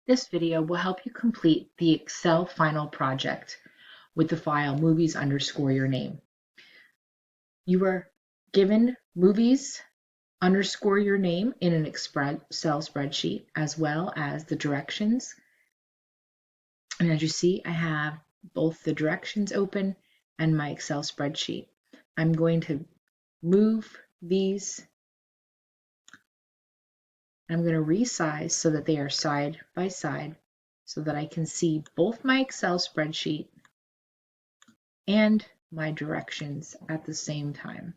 This video will help you complete the Excel final project with the file movies underscore your name. You are given movies underscore your name in an Excel spreadsheet, as well as the directions. And as you see, I have both the directions open and my Excel spreadsheet. I'm going to move these. I'm going to resize so that they are side by side so that I can see both my Excel spreadsheet and my directions at the same time.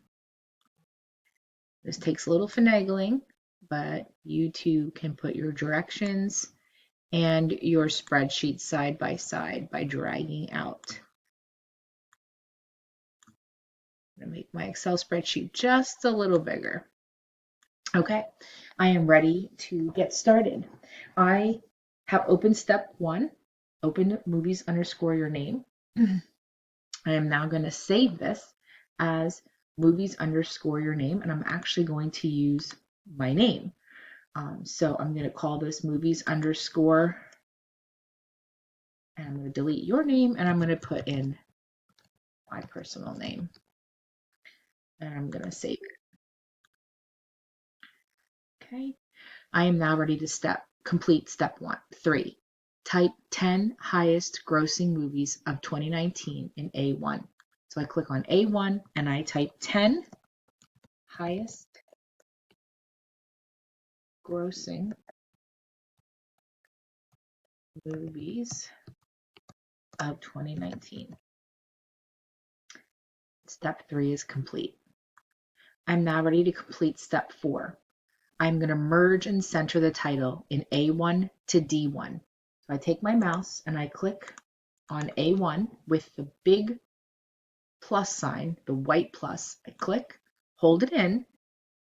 This takes a little finagling, but you too can put your directions and your spreadsheet side by side by dragging out. I'm going to make my Excel spreadsheet just a little bigger. Okay, I am ready to get started. I have opened step 1, open movies underscore your name. I am now going to save this as movies underscore your name, and I'm actually going to use my name. So I'm going to call this movies underscore, and I'm going to delete your name, and I'm going to put in my personal name, and I'm going to save it. Okay, I am now ready to complete step 3. Type 10 highest grossing movies of 2019 in A1. So I click on A1 and I type 10 highest grossing movies of 2019. Step 3 is complete. I'm now ready to complete step 4. I'm going to merge and center the title in A1 to D1. So I take my mouse and I click on A1 with the big plus sign, the white plus. I click, hold it in,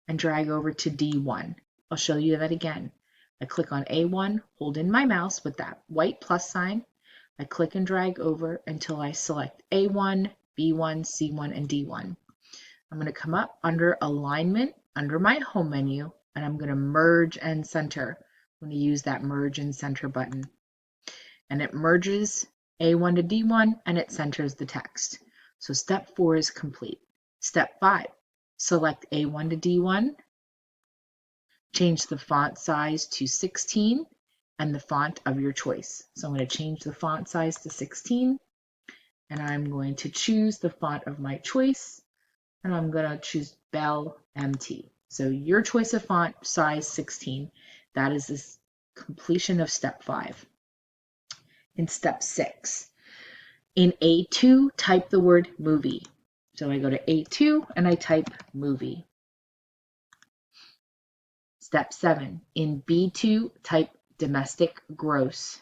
and drag over to D1. I'll show you that again. I click on A1, hold in my mouse with that white plus sign. I click and drag over until I select A1, B1, C1, and D1. I'm going to come up under Alignment, under my Home menu, and I'm going to merge and center. I'm going to use that merge and center button. And it merges A1 to D1 and it centers the text. So step 4 is complete. Step 5, select A1 to D1, change the font size to 16 and the font of your choice. So I'm going to change the font size to 16 and I'm going to choose the font of my choice and I'm going to choose Bell MT. So your choice of font size 16. That is the completion of step 5. In step 6, in A2, type the word movie. So I go to A2 and I type movie. Step 7, in B2, type domestic gross.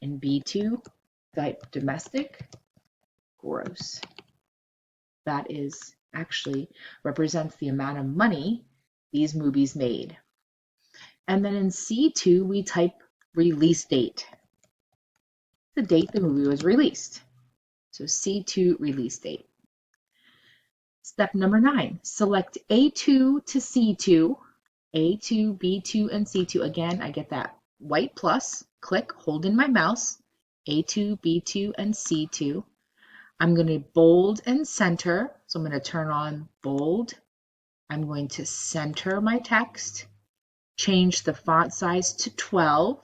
In B2, type domestic gross. That is actually represents the amount of money these movies made. And then in C2, we type release date, the date the movie was released. So C2 release date. Step number 9, select A2 to C2, A2, B2, and C2. Again, I get that white plus, click, hold in my mouse, A2, B2, and C2. I'm going to bold and center. So I'm going to turn on bold. I'm going to center my text, change the font size to 12,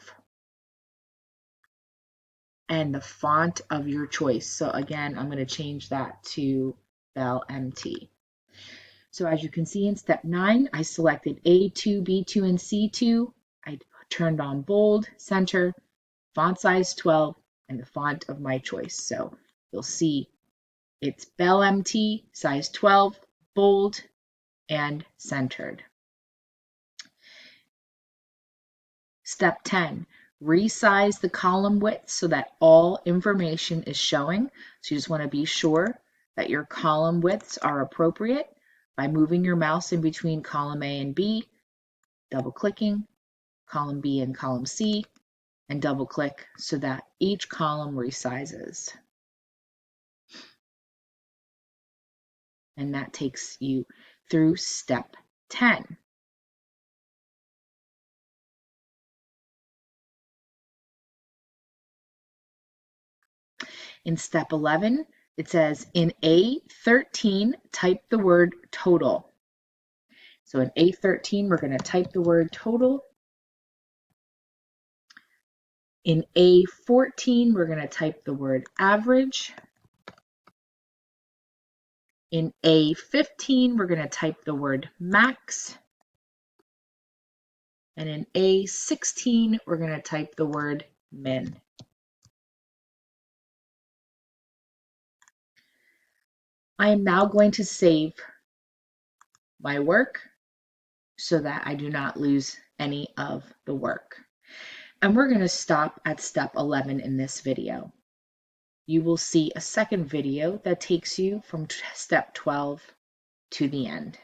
and the font of your choice. So again, I'm going to change that to Bell MT. So as you can see in step 9, I selected A2, B2, and C2. I turned on bold, center, font size 12, and the font of my choice. So you'll see it's Bell MT, size 12, bold, and centered. Step 10, resize the column width so that all information is showing. So you just want to be sure that your column widths are appropriate by moving your mouse in between column A and B, double clicking, column B and column C, and double click so that each column resizes. And that takes you through step 10. In step 11, it says in A13, type the word total. So in A13, we're going to type the word total. In A14, we're going to type the word average. In A15, we're going to type the word max. And in A16, we're going to type the word min. I am now going to save my work so that I do not lose any of the work. And we're going to stop at step 11 in this video. You will see a second video that takes you from step 12 to the end.